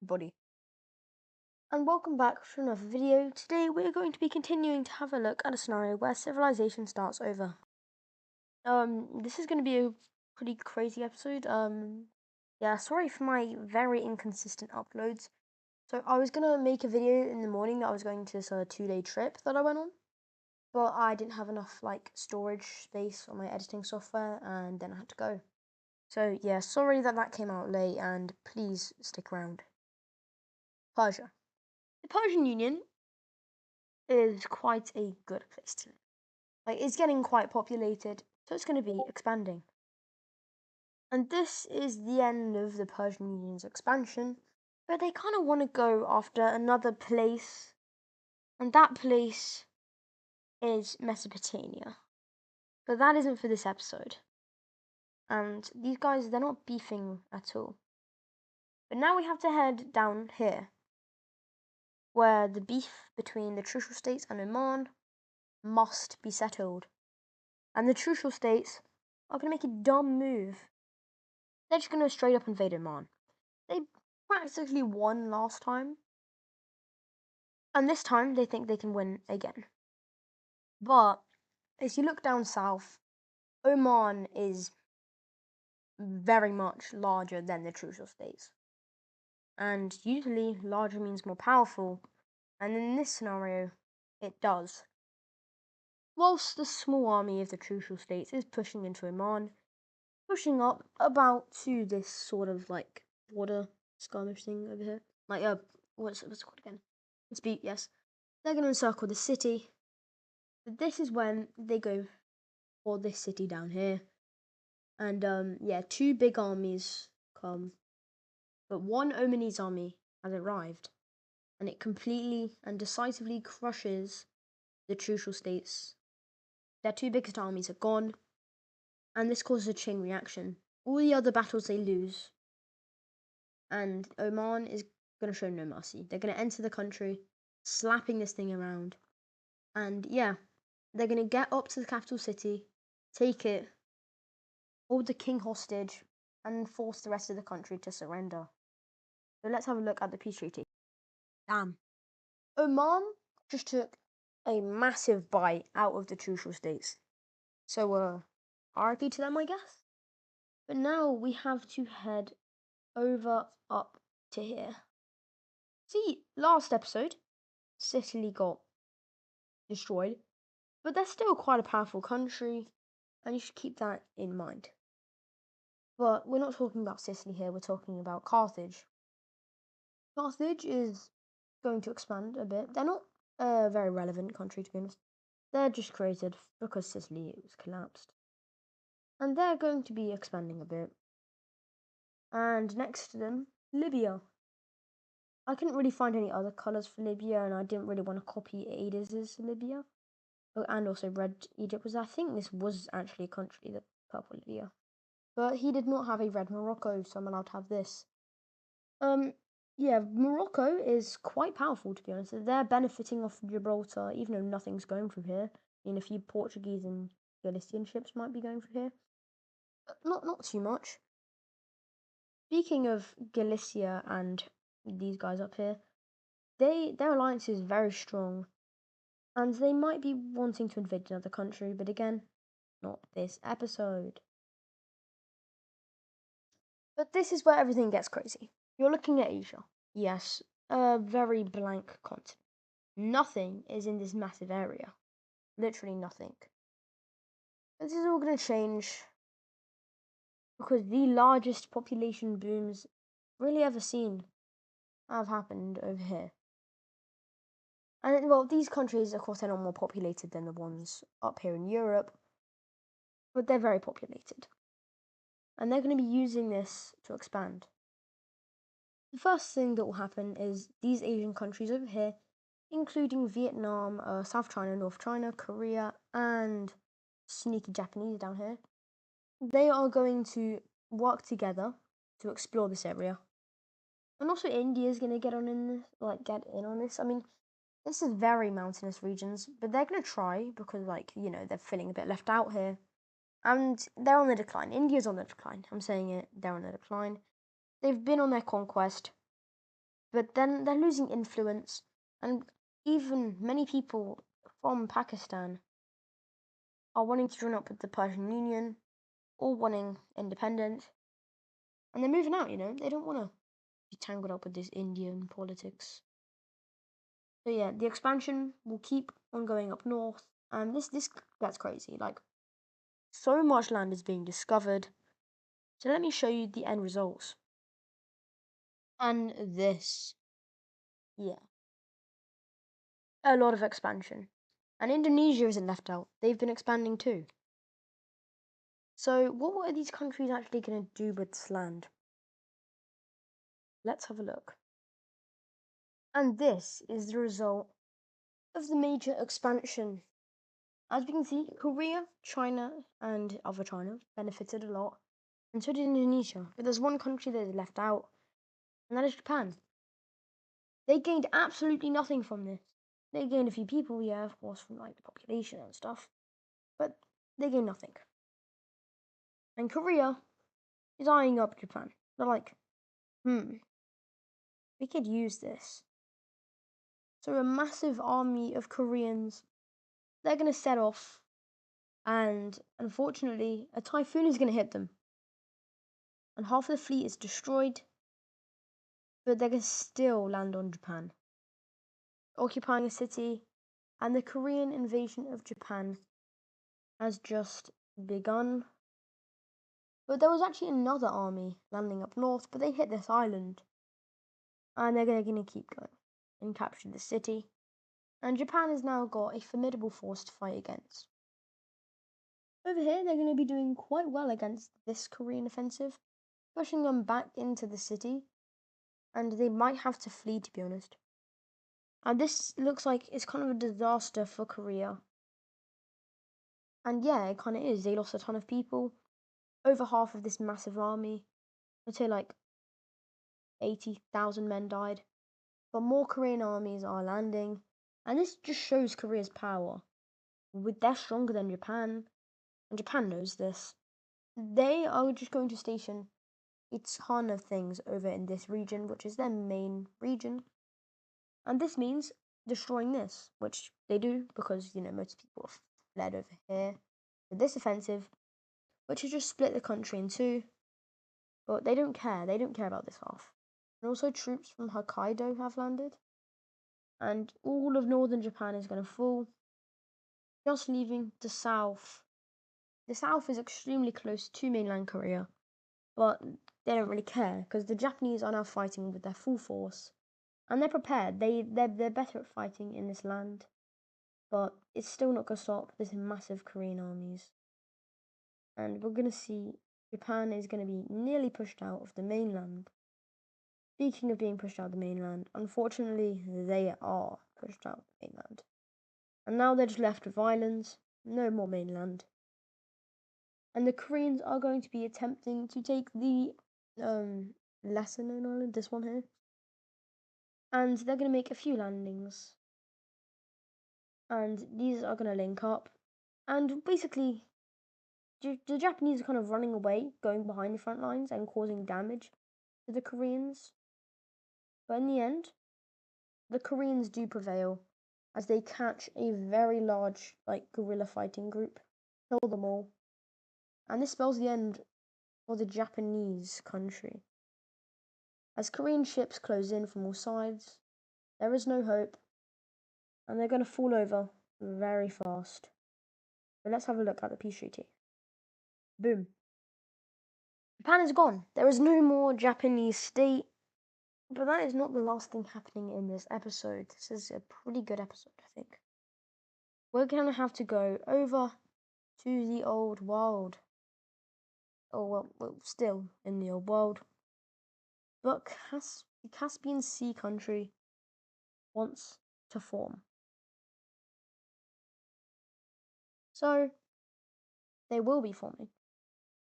Body. And welcome back to another video. Today we're going to be continuing to have a look at a scenario where civilization starts over. This is going to be a pretty crazy episode. Yeah, sorry for my very inconsistent uploads. So I was going to make a video in the morning that I was going to this 2-day trip that I went on, but I didn't have enough storage space on my editing software, and then I had to go. So yeah, sorry that came out late, and please stick around. Persia. The Persian Union is quite a good place to live. It's getting quite populated, so it's going to be expanding. And this is the end of the Persian Union's expansion, but they kind of want to go after another place, and that place is Mesopotamia. But that isn't for this episode. And these guys, they're not beefing at all. But now we have to head down here, where the beef between the Trucial States and Oman must be settled. And the Trucial States are going to make a dumb move. They're just going to straight up invade Oman. They practically won last time. And this time they think they can win again. But as you look down south, Oman is very much larger than the Trucial States. And usually larger means more powerful. And in this scenario, it does. Whilst the small army of the Trucial States is pushing into Oman, pushing up about to this sort of border skirmish thing over here. What's it called again? It's beat, yes. They're going to encircle the city. But this is when they go for this city down here. And yeah, two big armies come. But one Omanese army has arrived. And it completely and decisively crushes the Trucial States. Their two biggest armies are gone. And this causes a chain reaction. All the other battles they lose. And Oman is going to show no mercy. They're going to enter the country, slapping this thing around. And yeah, they're going to get up to the capital city, take it, hold the king hostage, and force the rest of the country to surrender. So let's have a look at the peace treaty. Damn. Oman just took a massive bite out of the Trucial States. So, RIP to them, I guess. But now we have to head over up to here. See, last episode, Sicily got destroyed, but they're still quite a powerful country, and you should keep that in mind. But we're not talking about Sicily here, we're talking about Carthage. Carthage is going to expand a bit. They're not a very relevant country, to be honest. They're just created because Sicily was collapsed. And they're going to be expanding a bit. And next to them, Libya. I couldn't really find any other colours for Libya, and I didn't really want to copy Adas's Libya. Oh, and also Red Egypt was, I think this was actually a country, the Purple Libya. But he did not have a Red Morocco, so I'm allowed to have this. Yeah, Morocco is quite powerful, to be honest. They're benefiting off Gibraltar, even though nothing's going through here. I mean, a few Portuguese and Galician ships might be going through here. But not too much. Speaking of Galicia and these guys up here, their alliance is very strong. And they might be wanting to invade another country, but again, not this episode. But this is where everything gets crazy. You're looking at Asia. Yes, a very blank continent. Nothing is in this massive area. Literally nothing. This is all going to change because the largest population booms really ever seen have happened over here. And well, these countries, of course, they're not more populated than the ones up here in Europe, but they're very populated. And they're going to be using this to expand. The first thing that will happen is these Asian countries over here, including Vietnam, South China, North China, Korea, and sneaky Japanese down here, they are going to work together to explore this area. And also India is going to get in on this. I mean, this is very mountainous regions, but they're going to try because, they're feeling a bit left out here. And they're on the decline. India's on the decline. I'm saying it, they're on the decline. They've been on their conquest. But then they're losing influence, and even many people from Pakistan are wanting to join up with the Persian Union or wanting independence, and they're moving out. They don't want to be tangled up with this Indian politics. So yeah, the expansion will keep on going up north, and this that's crazy. Like, so much land is being discovered. So let me show you the end results. And this, yeah, a lot of expansion. And Indonesia isn't left out. They've been expanding too. So what are these countries actually going to do with this land? Let's have a look. And this is the result of the major expansion. As we can see, Korea, China, and other China benefited a lot, and so did Indonesia. But there's one country that is left out, and that is Japan. They gained absolutely nothing from this. They gained a few people, yeah, of course, from like the population and stuff, but they gained nothing. And Korea is eyeing up Japan. They're like, we could use this. So a massive army of Koreans, they're going to set off, and unfortunately, a typhoon is going to hit them. And half of the fleet is destroyed, but they're going to still land on Japan, occupying a city, and the Korean invasion of Japan has just begun. But there was actually another army landing up north, but they hit this island, and they're going to keep going and capture the city. And Japan has now got a formidable force to fight against. Over here, they're going to be doing quite well against this Korean offensive, pushing them back into the city, and they might have to flee, to be honest. And this looks like it's kind of a disaster for Korea. And yeah, it kind of is. They lost a ton of people. Over half of this massive army, I'd say like 80,000 men died. But more Korean armies are landing, and this just shows Korea's power. They're stronger than Japan, and Japan knows this. They are just going to station a ton of things over in this region, which is their main region. And this means destroying this, which they do because, most people have fled over here with this offensive, which has just split the country in two. But they don't care. They don't care about this half. And also, troops from Hokkaido have landed. And all of northern Japan is going to fall, just leaving the south. The south is extremely close to mainland Korea, but they don't really care because the Japanese are now fighting with their full force. And they're prepared. They're better at fighting in this land, but it's still not going to stop this massive Korean armies. And we're going to see Japan is going to be nearly pushed out of the mainland. Speaking of being pushed out of the mainland, unfortunately, they are pushed out of the mainland. And now they're just left with islands, no more mainland. And the Koreans are going to be attempting to take the lesser known island, this one here. And they're going to make a few landings. And these are going to link up. And basically, the Japanese are kind of running away, going behind the front lines and causing damage to the Koreans. But in the end, the Koreans do prevail as they catch a very large, guerrilla fighting group, kill them all. And this spells the end for the Japanese country. As Korean ships close in from all sides, there is no hope, and they're going to fall over very fast. But let's have a look at the peace treaty. Boom. Japan is gone. There is no more Japanese state. But that is not the last thing happening in this episode. This is a pretty good episode, I think. We're going to have to go over to the old world. Oh, well, still in the old world. But the Caspian Sea country wants to form. So, they will be forming.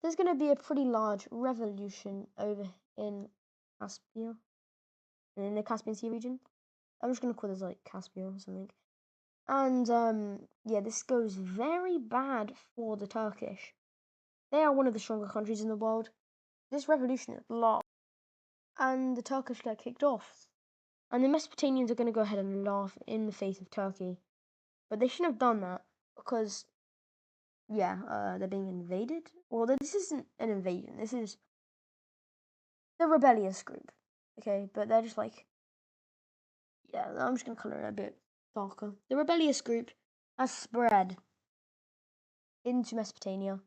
There's going to be a pretty large revolution over in Caspia, in the Caspian Sea region. I'm just going to call this Caspia or something. And yeah, this goes very bad for the Turkish. They are one of the stronger countries in the world. This revolution is lost, and the Turkish get kicked off. And the Mesopotamians are going to go ahead and laugh in the face of Turkey. But they shouldn't have done that because, yeah, they're being invaded. Well, this isn't an invasion. This is the rebellious group. Okay, but they're just like, yeah, I'm just going to colour it a bit darker. The rebellious group has spread into Mesopotamia.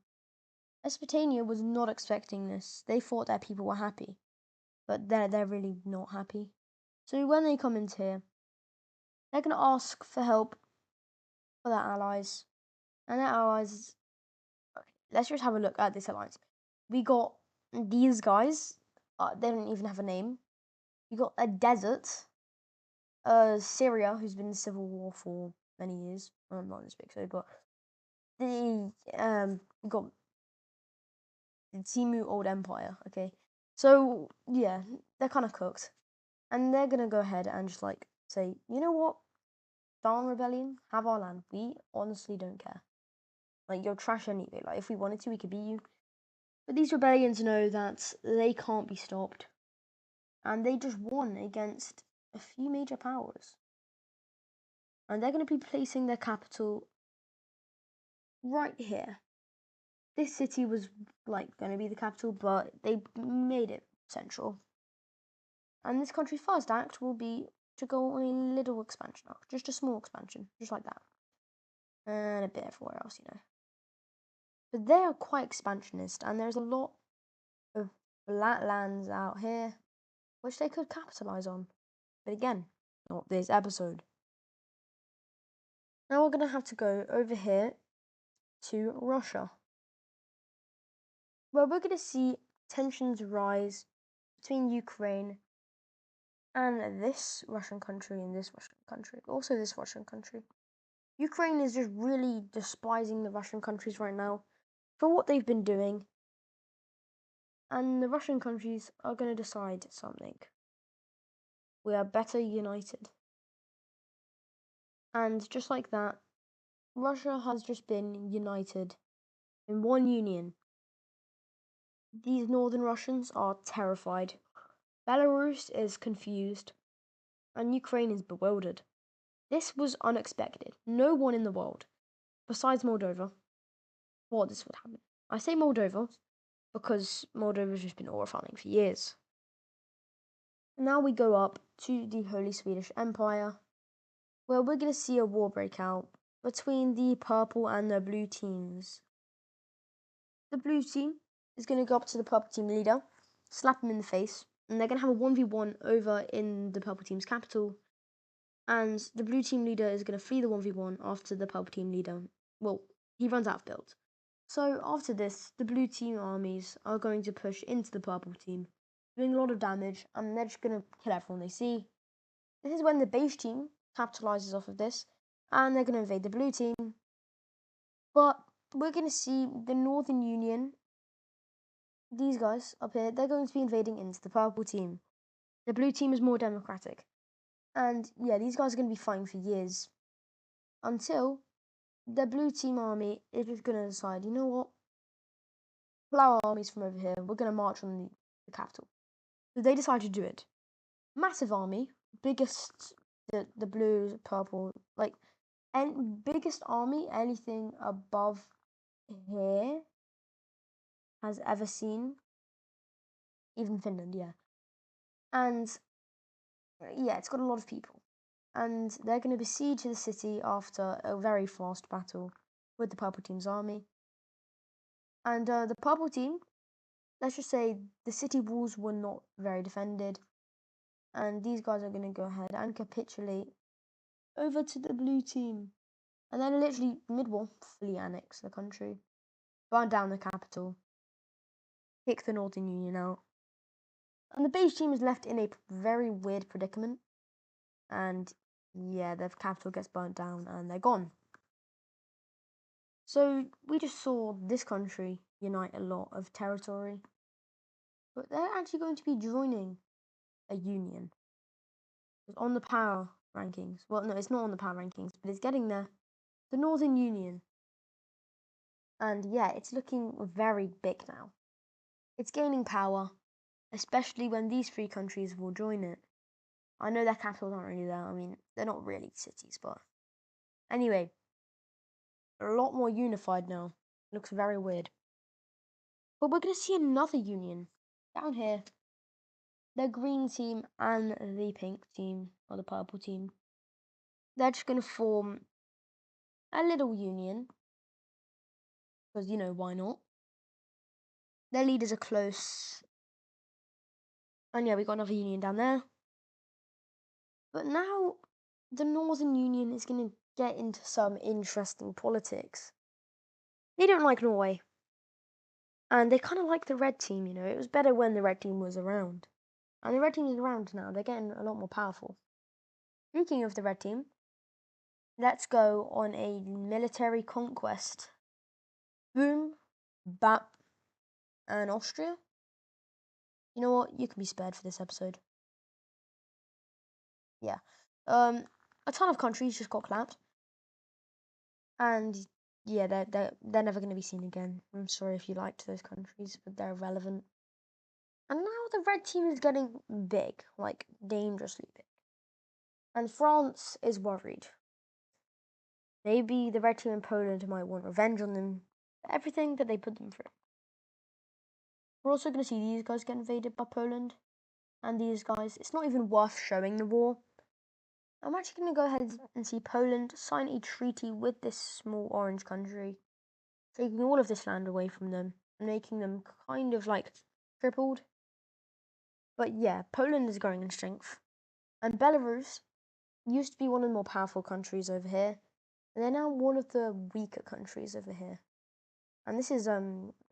Mesopotamia was not expecting this. They thought their people were happy, but they're really not happy. So when they come into here, they're going to ask for help for their allies. And their allies, okay, let's just have a look at this alliance. We got these guys, they don't even have a name. We got a desert, Syria, who's been in civil war for many years. Well, not this big, so, but we got the Timu Old Empire, okay? So, yeah, they're kind of cooked. And they're going to go ahead and just, like, say, you know what? Darn rebellion, have our land. We honestly don't care. Like, you're trash anyway. Like, if we wanted to, we could beat you. But these rebellions know that they can't be stopped. And they just won against a few major powers. And they're going to be placing their capital right here. This city was, like, going to be the capital, but they made it central. And this country's first act will be to go on a little expansion arc. Just a small expansion. Just like that. And a bit everywhere else, you know. But they are quite expansionist, and there's a lot of flat lands out here which they could capitalize on. But again, not this episode. Now we're going to have to go over here to Russia, where we're going to see tensions rise between Ukraine and this Russian country and this Russian country. Also this Russian country. Ukraine is just really despising the Russian countries right now for what they've been doing. And the Russian countries are going to decide something. We are better united. And just like that, Russia has just been united in one union. These northern Russians are terrified. Belarus is confused. And Ukraine is bewildered. This was unexpected. No one in the world, besides Moldova, thought this would happen. I say Moldova because Moldova's just been horrifying for years. Now we go up to the Holy Swedish Empire, where we're going to see a war break out between the purple and the blue teams. The blue team is going to go up to the purple team leader, slap him in the face, and they're going to have a 1v1 over in the purple team's capital. And the blue team leader is going to flee the 1v1 after the purple team leader, well, he runs out of build. So after this, the blue team armies are going to push into the purple team, doing a lot of damage, and they're just going to kill everyone they see. This is when the beige team capitalizes off of this, and they're going to invade the blue team. But we're going to see the Northern Union, these guys up here, they're going to be invading into the purple team. The blue team is more democratic. And yeah, these guys are going to be fighting for years until the blue team army is just going to decide, you know what? Pull our armies from over here. We're going to march on the capital. So they decide to do it. Massive army, biggest, the blues, purple, like, and biggest army anything above here has ever seen. Even Finland, yeah. And yeah, it's got a lot of people. And they're going to besiege the city after a very fast battle with the purple team's army. And the purple team, let's just say the city walls were not very defended. And these guys are going to go ahead and capitulate over to the blue team. And then literally mid-war, fully annex the country, burn down the capital, kick the Northern Union out. And the beige team is left in a very weird predicament. And yeah, their capital gets burnt down and they're gone. So we just saw this country unite a lot of territory. But they're actually going to be joining a union. It's on the power rankings. Well, no, it's not on the power rankings, but it's getting there. The Northern Union. And yeah, it's looking very big now. It's gaining power, especially when these three countries will join it. I know their capitals aren't really there. I mean, they're not really cities, but anyway, a lot more unified now. Looks very weird. But we're going to see another union down here. The green team and the pink team, or the purple team. They're just going to form a little union. Because, why not? Their leaders are close. And yeah, we got another union down there. But now the Northern Union is going to get into some interesting politics. They don't like Norway. And they kind of like the red team, It was better when the red team was around. And the red team is around now. They're getting a lot more powerful. Speaking of the red team, let's go on a military conquest. Boom, bap, and Austria. You know what? You can be spared for this episode. Yeah. A ton of countries just got clapped. And yeah, they're never going to be seen again. I'm sorry if you liked those countries, but they're irrelevant. And now the red team is getting big, like dangerously big. And France is worried. Maybe the red team in Poland might want revenge on them for everything that they put them through. We're also going to see these guys get invaded by Poland. And these guys, it's not even worth showing the war. I'm actually going to go ahead and see Poland sign a treaty with this small orange country, taking all of this land away from them and making them kind of like crippled. But yeah, Poland is growing in strength. And Belarus used to be one of the more powerful countries over here. And they're now one of the weaker countries over here. And this is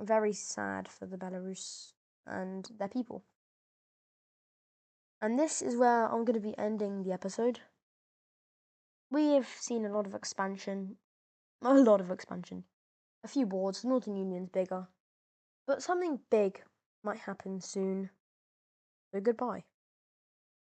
very sad for the Belarus and their people. And this is where I'm going to be ending the episode. We have seen a lot of expansion. A few wars, the Northern Union's bigger. But something big might happen soon. So goodbye.